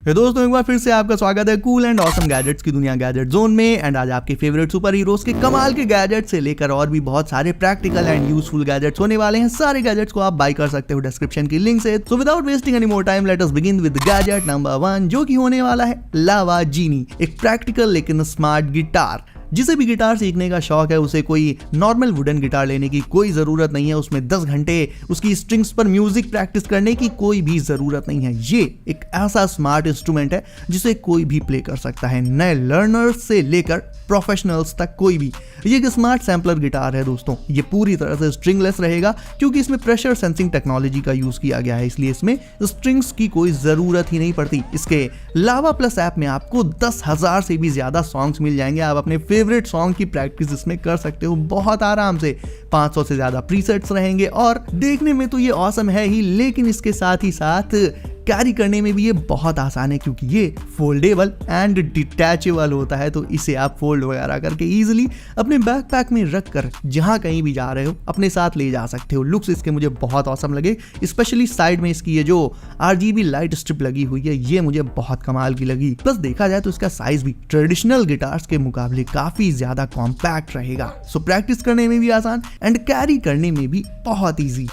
दोस्तों एक बार फिर से आपका स्वागत है कूल एंड ऑसम गैजेट्स की दुनिया गैजेट जोन में। एंड आज आपके फेवरेट सुपर हीरोज के कमाल के गैजेट से लेकर और भी बहुत सारे प्रैक्टिकल एंड यूजफुल गैजेट्स होने वाले हैं। सारे गैजेट्स को आप बाय कर सकते हो डिस्क्रिप्शन की लिंक से। So without wasting any more time let us begin with gadget number 1, जो कि होने वाला है लावा जीनी, एक प्रैक्टिकल लेकिन स्मार्ट गिटार। जिसे भी गिटार सीखने का शौक है उसे कोई नॉर्मल वुडन गिटार लेने की कोई ज़रूरत नहीं है। उसमें 10 घंटे उसकी स्ट्रिंग्स पर म्यूजिक प्रैक्टिस करने की कोई भी ज़रूरत नहीं है। ये एक ऐसा स्मार्ट इंस्ट्रूमेंट है जिसे कोई भी प्ले कर सकता है, नए लर्नर्स से लेकर प्रोफेशनल्स तक कोई भी। ये एक स्मार्ट सैम्पलर गिटार है दोस्तों। ये पूरी तरह से स्ट्रिंगलेस रहेगा क्योंकि इसमें प्रेशर सेंसिंग टेक्नोलॉजी का यूज़ किया गया है, इसलिए इसमें स्ट्रिंग्स की कोई ज़रूरत ही नहीं पड़ती। इसके लावा प्लस ऐप में आपको 10,000 से भी ज़्यादा सॉन्ग्स मिल जाएंगे। आप अपने फेवरेट सॉन्ग की प्रैक्टिस इसमें कर सकते हो बहुत आराम से। 500 से ज्यादा प्रीसेट्स रहेंगे और देखने में तो ये ऑसम है ही, लेकिन इसके साथ ही साथ कैरी करने में भी ये बहुत आसान है क्योंकि ये फोल्डेबल एंड डिटैचेबल होता है। तो इसे आप फोल्ड वगैरह करके इजीली अपने बैकपैक में रख कर जहां कहीं भी जा रहे हो अपने साथ ले जा सकते हो। लुक्स इसके मुझे बहुत ऑसम लगे, स्पेशली साइड में इसकी ये जो RGB लाइट स्ट्रिप लगी हुई है ये मुझे बहुत कमाल की लगी। प्लस देखा जाए तो इसका साइज भी ट्रेडिशनल गिटार्स के मुकाबले काफी ज्यादा कॉम्पैक्ट रहेगा। सो प्रैक्टिस करने में भी आसान एंड कैरी करने में भी बहुत ईजी।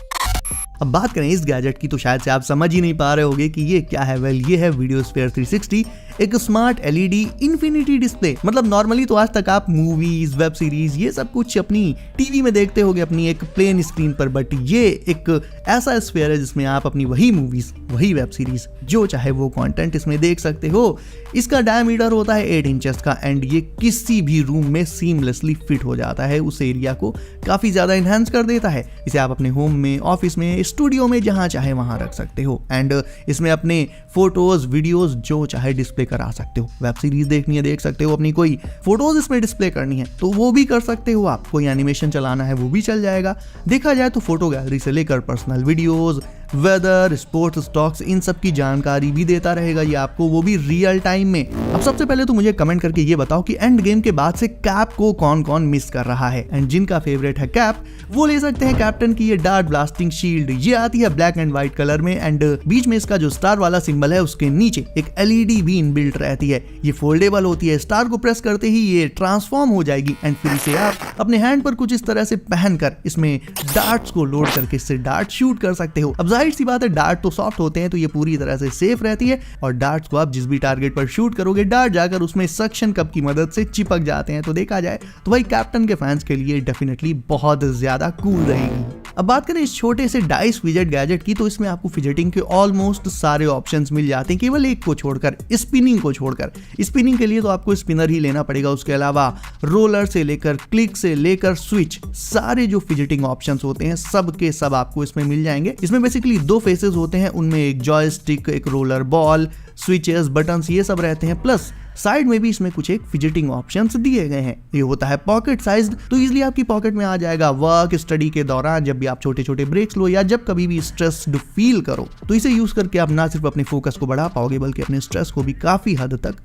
अब बात करें इस गैजेट की तो शायद से आप समझ ही नहीं पा रहे होंगे कि ये क्या है। वेल, ये है वीडियोस्फीयर 360, एक स्मार्ट LED इंफिनिटी डिस्प्ले। मतलब नॉर्मली तो आज तक आप मूवीज, वेब सीरीज ये सब कुछ अपनी टीवी में देखते होगे अपनी एक प्लेन स्क्रीन पर, बट ये एक ऐसा स्फीयर है जिसमें आप अपनी वही मूवीज, वही वेब सीरीज जो चाहे वो कंटेंट इसमें देख सकते हो। इसका डायमीटर होता है 8 इंचेस का एंड ये किसी भी रूम में सीमलेसली फिट हो जाता है। उस एरिया को काफी ज्यादा इनहेंस कर देता है। इसे आप अपने होम में, ऑफिस में, स्टूडियो में जहां चाहे वहां रख सकते हो एंड इसमें अपने फोटोज, वीडियोज जो चाहे डिस्प्ले करा सकते हो। वेब सीरीज देखनी है देख सकते हो, अपनी कोई फोटोज इसमें डिस्प्ले करनी है तो वो भी कर सकते हो आप। कोई एनिमेशन चलाना है वो भी चल जाएगा। देखा जाए तो फोटो गैलरी से लेकर personal videos, weather, sports stocks, इन सब की जानकारी भी देता रहेगा ये आपको, वो भी रियल टाइम में। अब सबसे पहले तो मुझे कमेंट करके ये बताओ कि एंड गेम के बाद से कैप को कौन कौन मिस कर रहा है। एंड जिनका फेवरेट है कैप वो ले सकते हैं कैप्टन की ये डार्ट ब्लास्टिंग शील्ड। ये आती है ब्लैक एंड व्हाइट कलर में एंड बीच में इसका जो स्टार वाला सिंबल है उसके नीचे एक LED भी इनबिल्ट रहती है। ये फोल्डेबल होती है, स्टार को प्रेस करते ही ये ट्रांसफॉर्म हो जाएगी एंड फिर इसे आप अपने हैंड पर कुछ इस तरह से पहनकर इसमें डार्ट्स को लोड करके इससे डार्ट शूट कर सकते हो। अब जाहिर सी बात है डार्ट तो सॉफ्ट होते हैं तो ये पूरी तरह से सेफ रहती है और डार्ट्स को आप जिस भी टारगेट पर शूट करोगे डार्ट जाकर उसमें सक्शन कप की मदद से चिपक जाते हैं। तो देखा जाए तो भाई कैप्टन के फैंस के लिए डेफिनेटली बहुत ज्यादा कूल रहेगी। अब बात करें इस छोटे से डाइस फिजेट गैजेट की तो इसमें आपको फिजेटिंग के ऑलमोस्ट सारे ऑप्शंस मिल जाते हैं, केवल एक को छोड़कर, स्पिनिंग को छोड़कर। स्पिनिंग के लिए तो आपको स्पिनर ही लेना पड़ेगा। उसके अलावा रोलर से लेकर क्लिक से लेकर स्विच, सारे जो फिजेटिंग ऑप्शंस होते हैं सब के सब आपको इसमें मिल जाएंगे। इसमें बेसिकली 2 फेसेस होते हैं, उनमें एक जॉयस्टिक, एक रोलर बॉल, स्विचेस, बटन्स ये सब रहते हैं। प्लस साइड में भी इसमें कुछ एक फिजेटिंग ऑप्शंस दिए गए हैं। ये होता है पॉकेट साइज्ड, तो इजीली आपकी पॉकेट में आ जाएगा। वर्क, स्टडी के दौरान जब भी आप छोटे छोटे ब्रेक्स लो या जब कभी भी स्ट्रेस्ड फील करो तो इसे यूज करके आप ना सिर्फ अपने फोकस को बढ़ा पाओगे बल्कि अपने स्ट्रेस को भी काफी हद तक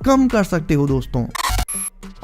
कम कर सकते हो दोस्तों।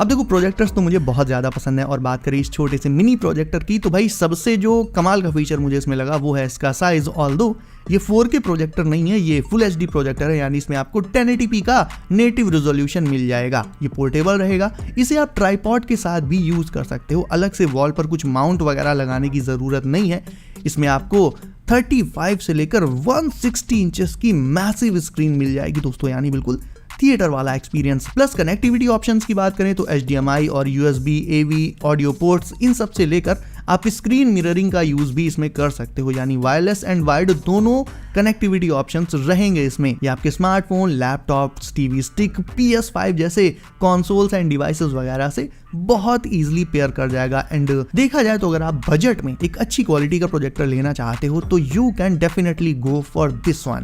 अब देखो प्रोजेक्टर्स तो मुझे बहुत ज़्यादा पसंद है और बात करें इस छोटे से मिनी प्रोजेक्टर की तो भाई सबसे जो कमाल का फीचर मुझे इसमें लगा वो है इसका साइज। ऑल्दो ये 4K प्रोजेक्टर नहीं है, ये फुल HD प्रोजेक्टर है, यानी इसमें आपको 1080p का नेटिव रेजोल्यूशन मिल जाएगा। ये पोर्टेबल रहेगा, इसे आप ट्राइपॉड के साथ भी यूज कर सकते हो। अलग से वॉल पर कुछ माउंट वगैरह लगाने की ज़रूरत नहीं है। इसमें आपको 35 से लेकर 160 इंचेस की मैसिव स्क्रीन मिल जाएगी दोस्तों, यानी बिल्कुल थिएटर वाला एक्सपीरियंस। प्लस कनेक्टिविटी ऑप्शंस की बात करें तो HDMI और USB, AV, ऑडियो पोर्ट्स, इन सब से लेकर आप स्क्रीन मिररिंग का यूज भी इसमें कर सकते हो, यानी वायरलेस एंड वायर्ड दोनों कनेक्टिविटी ऑप्शंस रहेंगे इसमें। ये आपके smartphone, laptops, TV stick, PS5 जैसे कंसोल्स एंड डिवाइसेस वगैरह से बहुत इजीली पेयर कर जाएगा। एंड देखा जाए तो अगर आप बजट में एक अच्छी क्वालिटी का प्रोजेक्टर लेना चाहते हो तो you can definitely go for this one.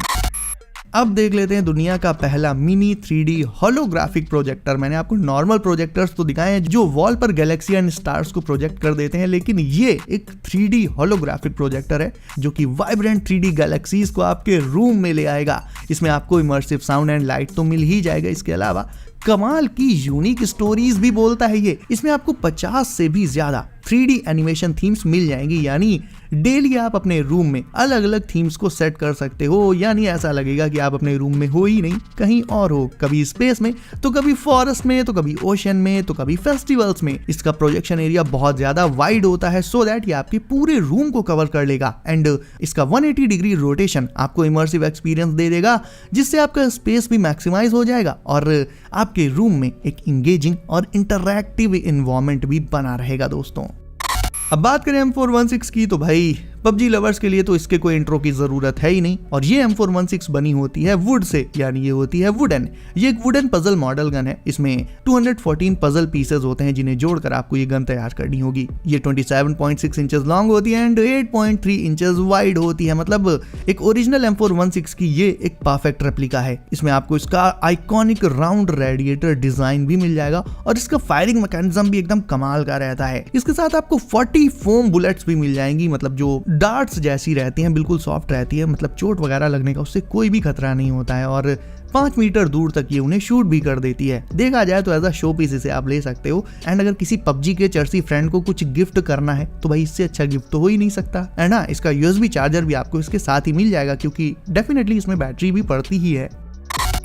अब देख लेते हैं दुनिया का पहला मिनी 3D होलोग्राफिक प्रोजेक्टर। मैंने आपको नॉर्मल प्रोजेक्टर्स तो दिखाए हैं जो वॉल पर गैलेक्सी एंड स्टार्स को प्रोजेक्ट कर देते हैं, लेकिन ये एक 3D होलोग्राफिक प्रोजेक्टर है जो कि वाइब्रेंट 3D गैलेक्सीज को आपके रूम में ले आएगा। इसमें आपको इमर्सिव साउंड एंड लाइट तो मिल ही जाएगा, इसके अलावा कमाल की यूनिक स्टोरीज भी बोलता है ये। इसमें आपको 50 से भी ज्यादा 3D एनिमेशन थीम्स मिल जाएंगी, यानी डेली आप अपने रूम में अलग अलग थीम्स को सेट कर सकते हो, यानी ऐसा लगेगा कि आप अपने रूम में हो ही नहीं, कहीं और हो, कभी स्पेस में तो कभी फॉरेस्ट में तो कभी ओशन में तो कभी फेस्टिवल्स में। इसका प्रोजेक्शन एरिया बहुत ज्यादा वाइड होता है सो दैट ये आपके पूरे रूम को कवर कर लेगा एंड इसका 180 डिग्री रोटेशन आपको इमर्सिव एक्सपीरियंस दे देगा, जिससे आपका स्पेस भी मैक्सिमाइज हो जाएगा और आपके रूम में एक इंगेजिंग और इंटरैक्टिव एनवायरनमेंट भी बना रहेगा दोस्तों। अब बात करें M416 की तो भाई पबजी लवर्स के लिए तो इसके कोई इंट्रो की जरूरत है ही नहीं। और ये M416 बनी होती है वुड से, यानी ये होती है वुडन। ये एक वुडन पजल मॉडल गन है। इसमें 214 पजल पीसेस होते हैं जिन्हें जोड़कर आपको ये गन तैयार करनी होगी। ये 27.6 इंचेस लॉन्ग होती है एंड 8.3 इंचेस वाइड होती है। मतलब एक ओरिजिनल M416 की ये एक परफेक्ट रेप्लिका है। इसमें आपको इसका आइकॉनिक राउंड रेडिएटर डिजाइन भी मिल जाएगा और इसका फायरिंग मैकेनिज्म भी एकदम कमाल का रहता है। इसके साथ आपको 40 फोम बुलेट्स भी मिल जाएंगी, मतलब जो डार्ट्स जैसी रहती हैं, बिल्कुल सॉफ्ट रहती है, मतलब चोट वगैरह लगने का उससे कोई भी खतरा नहीं होता है और 5 मीटर दूर तक ये उन्हें शूट भी कर देती है। देखा जाए तो एज अ शो पीस इसे आप ले सकते हो एंड अगर किसी पबजी के चर्सी फ्रेंड को कुछ गिफ्ट करना है तो भाई इससे अच्छा गिफ्ट तो हो ही नहीं सकता है ना। इसका USB चार्जर भी आपको इसके साथ ही मिल जाएगा क्योंकि डेफिनेटली इसमें बैटरी भी पड़ती ही है।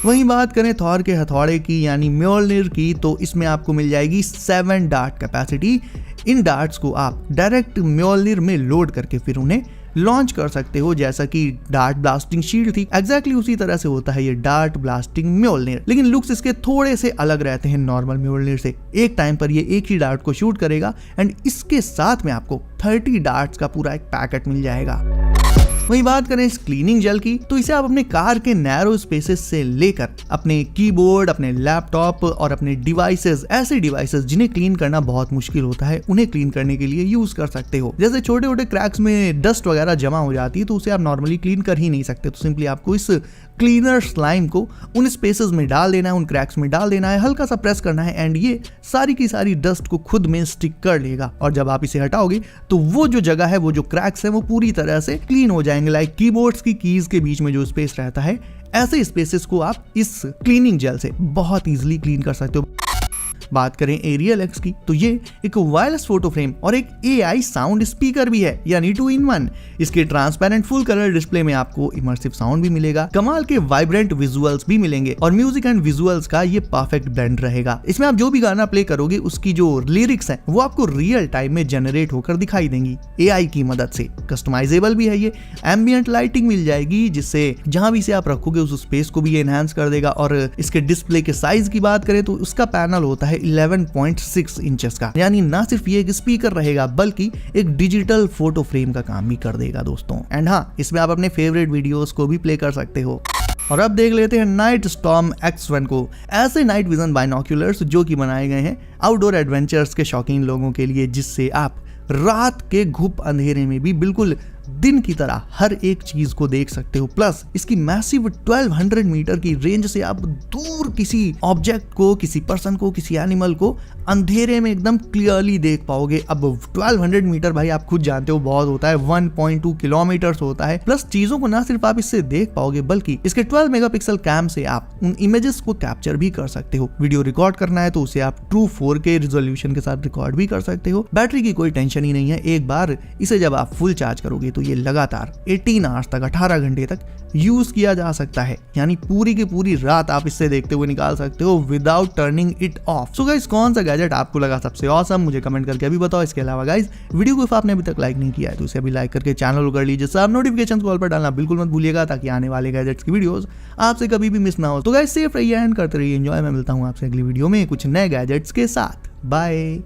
वहीं बात करें थॉर के हथौड़े की यानी म्योल्निर की, तो इसमें आपको मिल जाएगी 7 डार्ट कैपेसिटी। इन डार्ट्स को आप डायरेक्ट म्योल्निर में लोड करके फिर उन्हें लॉन्च कर सकते हो, जैसा कि डार्ट ब्लास्टिंग शील्ड थी एग्जैक्टली उसी तरह से होता है ये डार्ट ब्लास्टिंग म्योल्निर। लेकिन लुक्स इसके थोड़े से अलग रहते हैं नॉर्मल म्योल्निर से। एक टाइम पर ये एक ही डार्ट को शूट करेगा एंड इसके साथ में आपको 30 डार्ट्स का पूरा एक पैकेट मिल जाएगा। वहीं बात करें इस क्लीनिंग जेल की, तो इसे आप अपने कार के नैरो स्पेसेस से लेकर अपने कीबोर्ड, अपने लैपटॉप और अपने डिवाइसेस, ऐसे डिवाइसेस जिन्हें क्लीन करना बहुत मुश्किल होता है, उन्हें क्लीन करने के लिए यूज कर सकते हो। जैसे छोटे छोटे क्रैक्स में डस्ट वगैरह जमा हो जाती है तो उसे आप नॉर्मली क्लीन कर ही नहीं सकते, तो सिंपली आपको इस क्लीनर स्लाइम को उन स्पेसेस में डाल देना है, उन क्रैक्स में डाल देना है, हल्का सा प्रेस करना है एंड ये सारी की सारी डस्ट को खुद में स्टिक कर लेगा। और जब आप इसे हटाओगे तो वो जो जगह है, वो जो क्रैक्स है, वो पूरी तरह से क्लीन हो जाएंगे। लाइक कीबोर्ड्स की कीज के बीच में जो स्पेस रहता है, ऐसे स्पेसेस को आप इस क्लीनिंग जेल से बहुत इजीली क्लीन कर सकते हो। बात करें एरियल एक्स की, तो ये एक वायरलेस फोटो फ्रेम और एक AI साउंड स्पीकर भी है, यानी 2 in 1। इसके ट्रांसपेरेंट फुल कलर डिस्प्ले में आपको इमर्सिव साउंड भी मिलेगा, कमाल के वाइब्रेंट विजुअल्स भी मिलेंगे और म्यूजिक एंड विजुअल्स का ये परफेक्ट ब्लेंड रहेगा। इसमें आप जो भी गाना प्ले करोगे उसकी जो लिरिक्स है वो आपको रियल टाइम में जनरेट होकर दिखाई देंगी AI की मदद से। कस्टमाइजेबल भी है ये, एम्बिएंट लाइटिंग मिल जाएगी जिससे जहां भी इसे आप रखोगे उस स्पेस को भी एनहांस कर देगा। और इसके डिस्प्ले के साइज की बात करें तो उसका पैनल होता है 11.6 इंचेस का, यानी ना सिर्फ ये एक स्पीकर रहेगा बल्कि एक डिजिटल फोटो फ्रेम का काम भी कर देगा दोस्तों। एंड हाँ, इसमें आप अपने फेवरेट वीडियोस को भी प्ले कर सकते हो। और अब देख लेते हैं नाइट स्टॉर्म X1 को। ऐसे नाइट विजन बाइनोक्यूलर्स जो कि बनाए गए हैं आउटडोर एडवेंचर्स के शौकीन लोगों के लिए, जिससे आप रात के घुप अंधेरे में भी बिल्कुल दिन की तरह हर एक चीज को देख सकते हो। प्लस इसकी मैसिव 1200 मीटर की रेंज से आप दूर किसी ऑब्जेक्ट को, किसी पर्सन को, किसी एनिमल को अंधेरे में एकदम क्लियरली देख पाओगे। अब 1200 मीटर भाई आप खुद जानते हो बहुत होता है, 1.2 किलोमीटर होता है। प्लस चीजों को ना सिर्फ आप इससे देख पाओगे बल्कि इसके 12 मेगापिक्सल कैम से आप उन इमेजेस को कैप्चर भी कर सकते हो। वीडियो रिकॉर्ड करना है तो उसे आप ट्रू 4K रिजोल्यूशन के साथ रिकॉर्ड भी कर सकते हो। बैटरी की कोई टेंशन ही नहीं है, एक बार इसे जब आप फुल चार्ज करोगे तो ये लगातार 18 आवर्स तक, 18 घंटे तक यूज किया जा सकता है, यानी पूरी की पूरी रात आप इससे देखते हुए निकाल सकते हो without turning it of. So guys, कौन सा गैजेट आपको लगा सबसे ऑसम, मुझे कमेंट करके अभी बताओ। इसके अलावा गाइस, वीडियो को आपने अभी तक लाइक नहीं किया है तो इसे अभी लाइक करके चैनल को कर लीजिए। सब नोटिफिकेशन कॉल पर डालना बिल्कुल मत भूलिएगा ताकि आने वाले गैजेट्स की वीडियोस आपसे कभी भी मिस ना हो। तो गाइस, सेफ रहिए एंड करते रहिए एंजॉय। मैं मिलता हूं आपसे अगली वीडियो में कुछ नए गैजेट्स के साथ। बाय।